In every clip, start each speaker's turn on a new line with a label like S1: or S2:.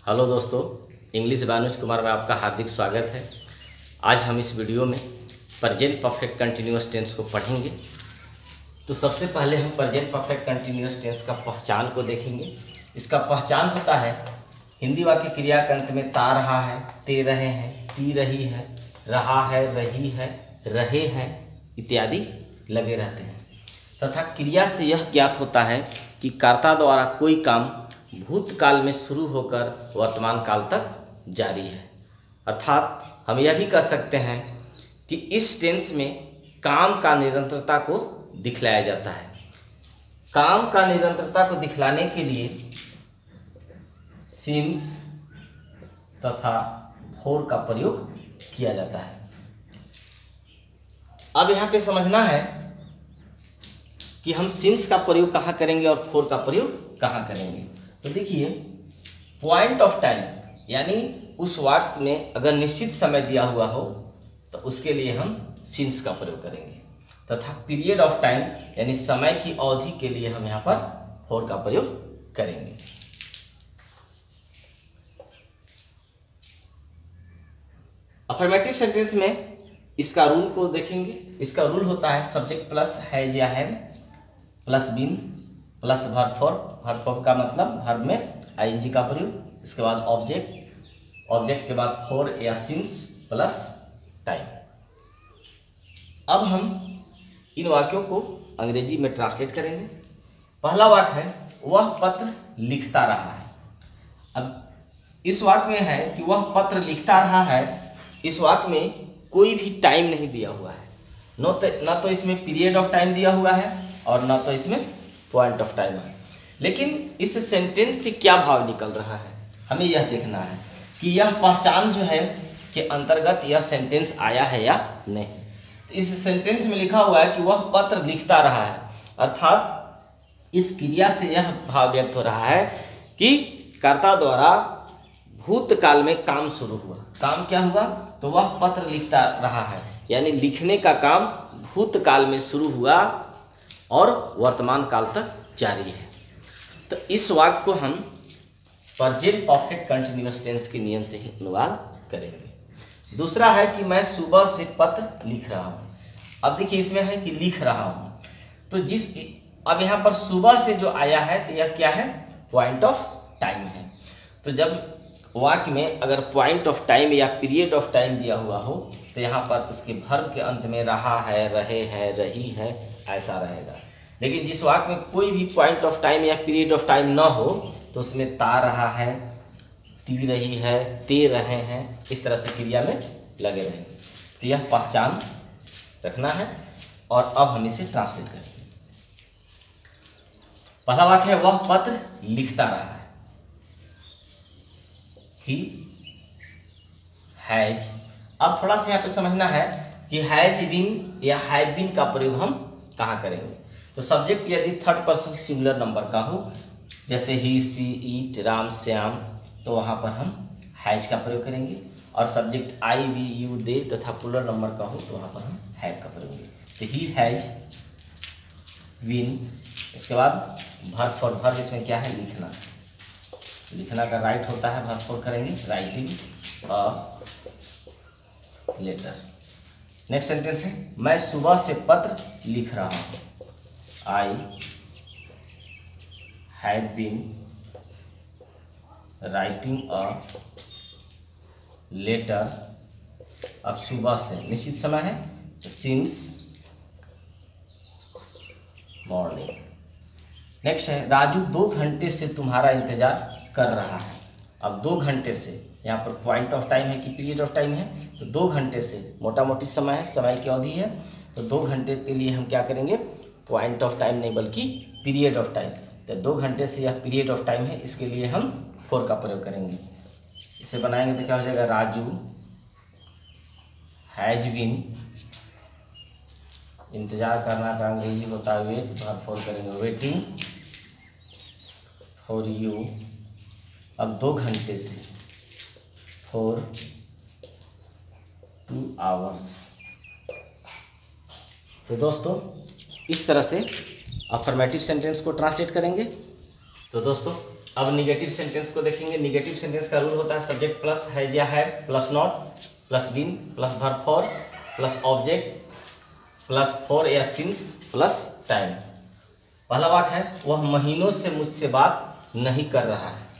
S1: Hello दोस्तों, English by Anuj Kumar में आपका हार्दिक स्वागत है। आज हम इस वीडियो में प्रेजेंट परफेक्ट कंटिन्यूअस टेंस को पढ़ेंगे। तो सबसे पहले हम प्रेजेंट परफेक्ट कंटिन्यूअस टेंस का पहचान को देखेंगे। इसका पहचान होता है हिंदी वाक्य क्रिया के अंत में ता रहा है, ते रहे हैं, ती रही है, रहा है, रही है, रहे हैं इत्यादि लगे रहते हैं। तथा क्रिया से यह ज्ञात होता है कि कर्ता द्वारा कोई काम भूतकाल में शुरू होकर वर्तमान काल तक जारी है। अर्थात हम यह भी कह सकते हैं कि इस टेंस में काम का निरंतरता को दिखलाया जाता है। काम का निरंतरता को दिखलाने के लिए सिंस तथा फोर का प्रयोग किया जाता है। अब यहाँ पे समझना है कि हम सिंस का प्रयोग कहाँ करेंगे और फोर का प्रयोग कहाँ करेंगे। तो देखिए, पॉइंट ऑफ टाइम यानी उस वाक्य में अगर निश्चित समय दिया हुआ हो तो उसके लिए हम सिंस का प्रयोग करेंगे, तथा पीरियड ऑफ टाइम यानी समय की अवधि के लिए हम यहाँ पर फोर का प्रयोग करेंगे। अफर्मेटिव सेंटेंस में इसका रूल को देखेंगे। इसका रूल होता है सब्जेक्ट प्लस हैज या have plus been plus verb four. Verb four का मतलब वर्ब में आईएनजी का प्रयोग, इसके बाद ऑब्जेक्ट, ऑब्जेक्ट के बाद फॉर या सिंस प्लस टाइम। अब हम इन वाक्यों को अंग्रेजी में ट्रांसलेट करेंगे। पहला वाक्य है वह पत्र लिखता रहा है। अब इस वाक्य में है कि वह पत्र लिखता रहा है। इस वाक्य में कोई भी टाइम नहीं दिया हुआ है, न तो इसमें पीरियड ऑफ टाइम दिया हुआ है और न तो इसमें पॉइंट ऑफ टाइम है। लेकिन इस सेंटेंस से क्या भाव निकल रहा है, हमें यह देखना है कि यह पहचान जो है के अंतर्गत यह सेंटेंस आया है या नहीं। तो इस सेंटेंस में लिखा हुआ है कि वह पत्र लिखता रहा है, अर्थात इस क्रिया से यह भाव व्यक्त हो रहा है कि कर्ता द्वारा भूतकाल में काम शुरू हुआ। काम क्या हुआ? तो वह पत्र लिखता रहा है, यानी लिखने का काम भूतकाल में शुरू हुआ और वर्तमान काल तक जारी है। तो इस वाक्य को हम प्रेजेंट परफेक्ट कंटिन्यूअस टेंस के नियम से ही अनुवाद करेंगे। दूसरा है कि मैं सुबह से पत्र लिख रहा हूँ। अब देखिए, इसमें है कि लिख रहा हूँ, तो अब यहाँ पर सुबह से जो आया है तो यह क्या है? पॉइंट ऑफ टाइम है। तो जब वाक्य में अगर पॉइंट ऑफ टाइम या पीरियड ऑफ टाइम दिया हुआ हो तो यहाँ पर इसके वर्ब के अंत में रहा है, रहे हैं, रही है ऐसा रहेगा। लेकिन जिस वाक्य में कोई भी पॉइंट ऑफ टाइम या पीरियड ऑफ टाइम ना हो तो उसमें ता रहा है, ती रही है, ते रहे हैं, इस तरह से क्रिया में लगे रहेंगे। तो यह पहचान रखना है। और अब हम इसे ट्रांसलेट करेंगे। पहला वाक्य है वह पत्र लिखता रहा है। He has. अब थोड़ा सा यहाँ पे समझना है कि हैज बीन या हैव बीन का प्रयोग हम कहाँ करेंगे। तो सब्जेक्ट यदि थर्ड पर्सन सिंगुलर नंबर का हो, जैसे ही, सी, ईट, राम, श्याम, तो वहाँ पर हम हैज का प्रयोग करेंगे। और सब्जेक्ट आई, वी, यू, दे तथा प्लूरल नंबर का हो तो वहाँ पर हम हैव का प्रयोग करेंगे। तो ही हैज बीन। इसके बाद वर्ब फॉर। वर्ब इसमें क्या है? लिखना। लिखना का राइट होता है, वर्ब फॉर करेंगे writing a letter. Next sentence है मैं सुबह से पत्र लिख रहा हूँ। I have been writing a letter. अब सुबह से निश्चित समय है, सिंस मॉर्निंग। नेक्स्ट है राजू 2 घंटे से तुम्हारा इंतजार कर रहा है। अब 2 घंटे से यहाँ पर पॉइंट ऑफ टाइम है कि पीरियड ऑफ टाइम है? तो 2 घंटे से मोटा मोटी समय है, समय की अवधि है। तो 2 घंटे के लिए हम क्या करेंगे? पॉइंट ऑफ टाइम नहीं बल्कि पीरियड ऑफ टाइम। तो 2 घंटे से यह पीरियड ऑफ टाइम है, इसके लिए हम फोर का प्रयोग करेंगे। इसे बनाएंगे तो क्या हो जाएगा? राजू हैज बीन, इंतजार करना का अंग्रेजी होता है वेट, वर्ब फॉर करेंगे वेटिंग फॉर यू। अब 2 घंटे से, फॉर 2 आवर्स। तो दोस्तों इस तरह से अफर्मेटिव सेंटेंस को ट्रांसलेट करेंगे। तो दोस्तों अब निगेटिव सेंटेंस को देखेंगे। निगेटिव सेंटेंस का रूल होता है सब्जेक्ट प्लस हैज या have plus not plus been plus verb four plus object plus for या सिंस प्लस टाइम। पहला वाक्य है वह महीनों से मुझसे बात नहीं कर रहा है।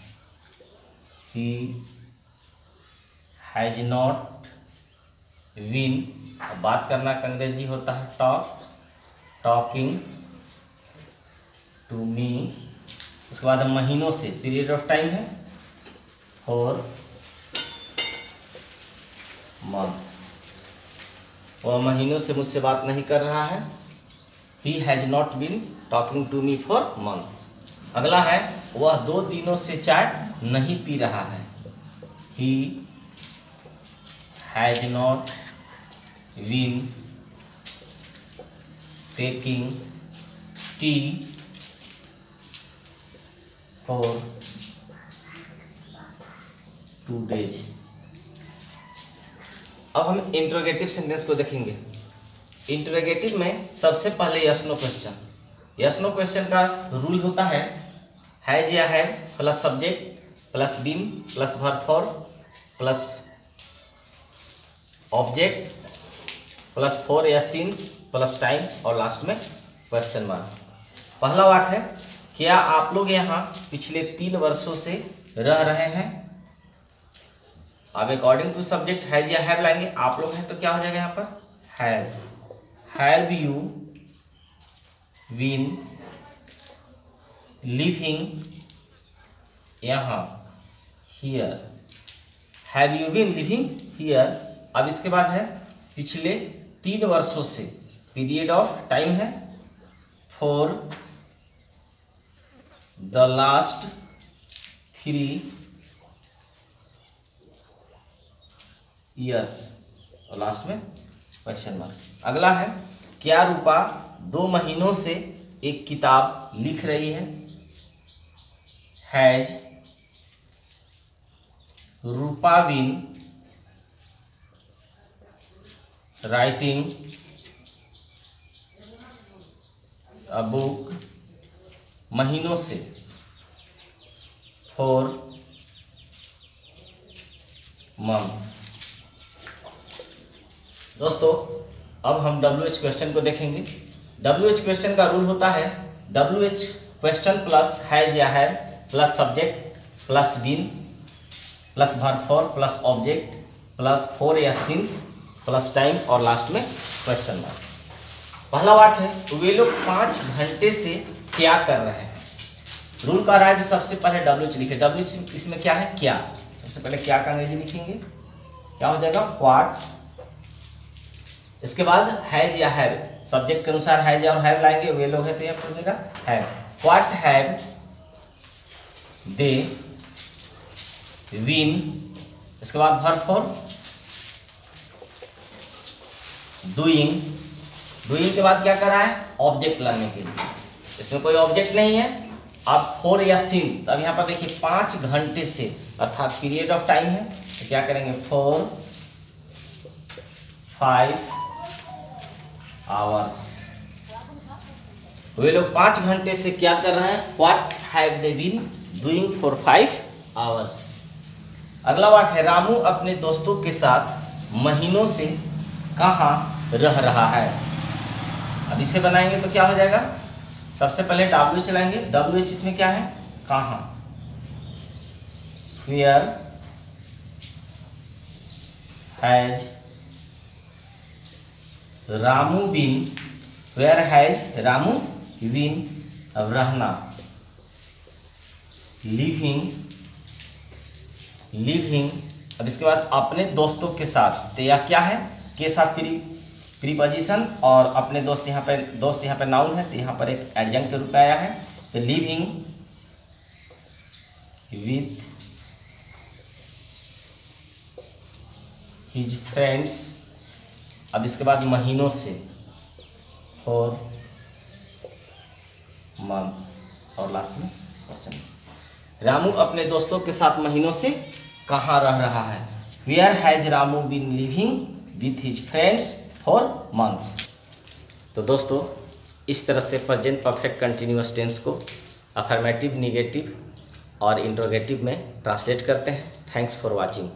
S1: He has not been, अब बात करना का अंग्रेजी होता है टॉकिंग टू मी। उसके बाद महीनों से पीरियड ऑफ टाइम है फॉर मंथ्स। वह महीनों से मुझसे बात नहीं कर रहा है। He has not been talking to me for months। अगला है वह 2 दिनों से चाय नहीं पी रहा है। He has not been taking tea for 2 days। अब हम इंट्रोगेटिव सेंटेंस को देखेंगे। इंट्रोगेटिव में सबसे पहले yes no question. Yes no question का रूल होता है हैज या have plus subject plus been plus verb four plus object plus for या सिंस प्लस टाइम और लास्ट में क्वेश्चन मार्क। पहला वाक्य है क्या आप लोग यहाँ पिछले 3 वर्षों से रह रहे हैं। अब अकॉर्डिंग टू सब्जेक्ट हैज या हैव लाएंगे। आप लोग हैं तो क्या हो जाएगा यहाँ पर हैव यू बीन लिविंग यहाँ here. Have you been living here. अब इसके बाद है पिछले 3 वर्षों से, पीरियड ऑफ टाइम है फॉर द लास्ट 3 years और लास्ट में क्वेश्चन मार्क। अगला है क्या रूपा 2 महीनों से एक किताब लिख रही है। Has Rupa been writing a book महीनों से फॉर मंथ्स। दोस्तों अब हम WH क्वेश्चन को देखेंगे। WH क्वेश्चन का रूल होता है WH क्वेश्चन प्लस हैज या have plus subject plus been plus verb four plus object plus for या सिंस प्लस टाइम और लास्ट में क्वेश्चन मार्क। पहला वाक्य है वे लोग 5 घंटे से क्या कर रहे हैं। रूल कह रहा है कि सबसे पहले WH लिखे। WH इसमें क्या है क्या। सबसे पहले क्या का अंग्रेजी लिखेंगे, क्या हो जाएगा व्हाट। इसके बाद हैज या हैव, सब्जेक्ट के अनुसार हैज और हैव लाएंगे। वे लोग है तो यह हो जाएगा have. What have they been. इसके बाद वर्ब फॉर डूइंग। डूइंग के बाद क्या कर रहा है ऑब्जेक्ट लाने के लिए। इसमें कोई ऑब्जेक्ट नहीं है। अब फॉर या सिंस, अब यहाँ पर देखिए 5 घंटे से अर्थात पीरियड ऑफ टाइम है तो क्या करेंगे फॉर 5 आवर्स। वे लोग 5 घंटे से क्या कर रहे हैं what have they been doing for 5 hours. अगला वाक्य है रामू अपने दोस्तों के साथ महीनों से कहाँ रह रहा है। अब इसे बनाएंगे तो क्या हो जाएगा, सबसे पहले WH चलाएंगे। WH इसमें क्या है कहाँ। Where has Ramu been. Where has Ramu been. अब रहना लिविंग। लिविंग। अब इसके बाद अपने दोस्तों के साथ, तो यह क्या है के साथ प्रीपोजिशन और अपने दोस्त यहाँ पर नाउन है तो यहाँ पर एक एडजेक्टिव के रूप में आया है। तो लिविंग विथ हिज फ्रेंड्स। अब इसके बाद महीनों से फॉर मंथ्स और लास्ट में क्वेश्चन। रामू अपने दोस्तों के साथ महीनों से कहाँ रह रहा है। Where has Ramu been living with his friends for months. तो दोस्तों इस तरह से प्रेजेंट परफेक्ट कंटिन्यूअस टेंस को अफर्मेटिव, निगेटिव और इंट्रोगेटिव में ट्रांसलेट करते हैं। Thanks for watching.